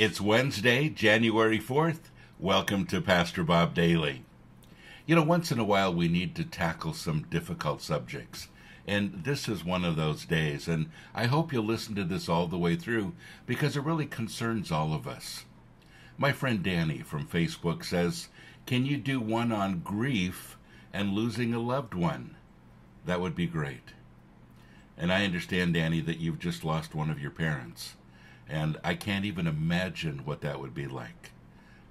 It's Wednesday, January 4th. Welcome to Pastor Bob Daily. You know, once in a while we need to tackle some difficult subjects, and this is one of those days, and I hope you'll listen to this all the way through because it really concerns all of us. My friend Danny from Facebook says, "Can you do one on grief and losing a loved one?" That would be great. And I understand, Danny, that you've just lost one of your parents. And I can't even imagine what that would be like.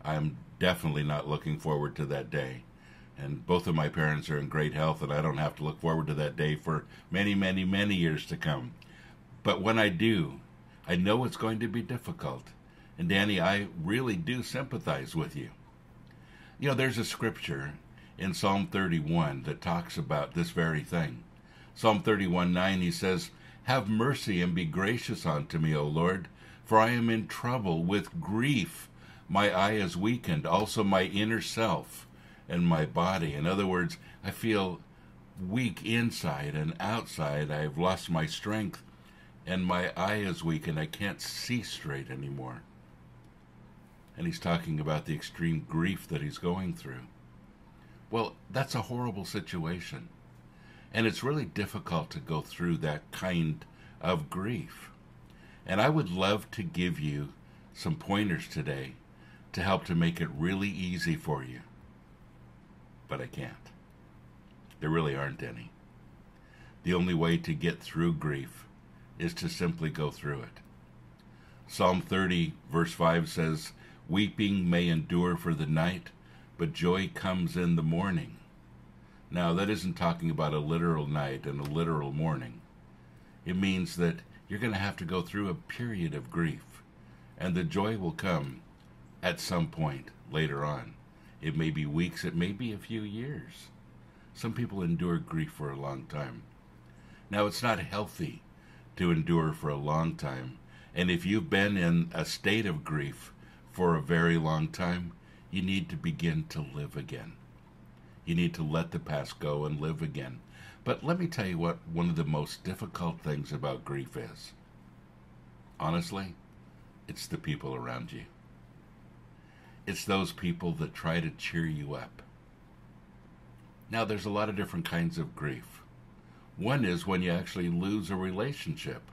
I'm definitely not looking forward to that day. And both of my parents are in great health, and I don't have to look forward to that day for many, many, many years to come. But when I do, I know it's going to be difficult. And Danny, I really do sympathize with you. You know, there's a scripture in Psalm 31 that talks about this very thing. Psalm 31:9, he says, "Have mercy and be gracious unto me, O Lord, for I am in trouble with grief. My eye is weakened, also my inner self and my body." In other words, I feel weak inside and outside. I've lost my strength, and my eye is weak, and I can't see straight anymore. And he's talking about the extreme grief that he's going through. Well, that's a horrible situation. And it's really difficult to go through that kind of grief. And I would love to give you some pointers today to help to make it really easy for you. But I can't. There really aren't any. The only way to get through grief is to simply go through it. Psalm 30, verse 5 says, "Weeping may endure for the night, but joy comes in the morning." Now, that isn't talking about a literal night and a literal morning. It means that you're going to have to go through a period of grief, and the joy will come at some point later on. It may be weeks, it may be a few years. Some people endure grief for a long time. Now, it's not healthy to endure for a long time, and if you've been in a state of grief for a very long time, you need to begin to live again. You need to let the past go and live again. But let me tell you what one of the most difficult things about grief is. Honestly, it's the people around you. It's those people that try to cheer you up. Now, there's a lot of different kinds of grief. One is when you actually lose a relationship.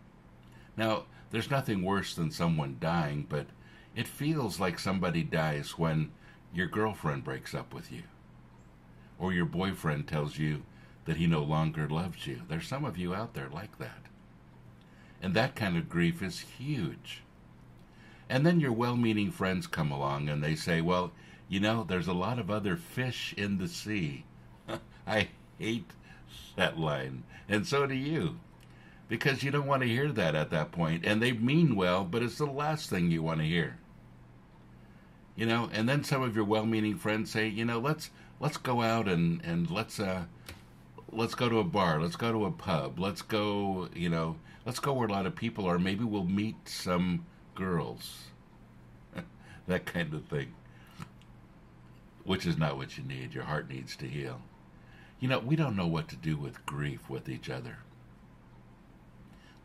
Now, there's nothing worse than someone dying, but it feels like somebody dies when your girlfriend breaks up with you, or your boyfriend tells you that he no longer loves you. There's some of you out there like that. And that kind of grief is huge. And then your well-meaning friends come along and they say, "Well, you know, there's a lot of other fish in the sea." I hate that line, and so do you, because you don't want to hear that at that point. And they mean well, but it's the last thing you want to hear. You know, and then some of your well-meaning friends say, "You know, let's go out and let's go to a bar, let's go to a pub, let's go where a lot of people are, maybe we'll meet some girls." That kind of thing. Which is not what you need. Your heart needs to heal. You know, we don't know what to do with grief with each other.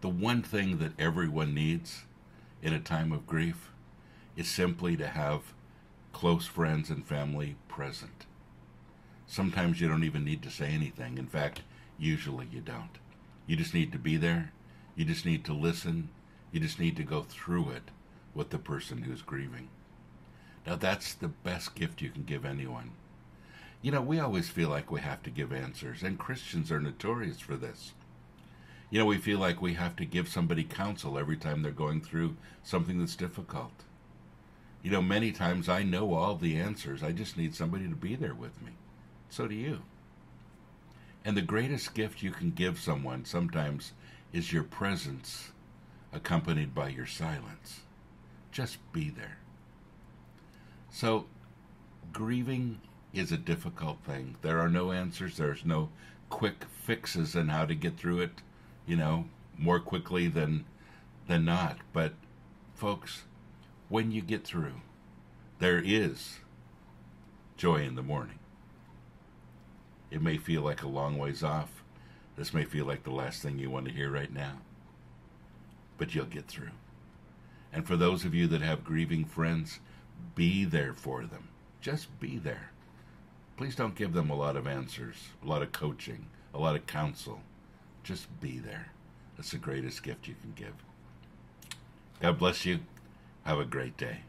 The one thing that everyone needs in a time of grief is simply to have close friends and family present. Sometimes you don't even need to say anything. In fact, usually you don't. You just need to be there. You just need to listen. You just need to go through it with the person who's grieving. Now, that's the best gift you can give anyone. You know, we always feel like we have to give answers, and Christians are notorious for this. You know, we feel like we have to give somebody counsel every time they're going through something that's difficult. You know, many times I know all the answers. I just need somebody to be there with me. So do you. And the greatest gift you can give someone sometimes is your presence accompanied by your silence. Just be there. So, grieving is a difficult thing. There are no answers. There's no quick fixes on how to get through it, you know, more quickly than not. But, folks, when you get through, there is joy in the morning. It may feel like a long ways off. This may feel like the last thing you want to hear right now. But you'll get through. And for those of you that have grieving friends, be there for them. Just be there. Please don't give them a lot of answers, a lot of coaching, a lot of counsel. Just be there. That's the greatest gift you can give. God bless you. Have a great day.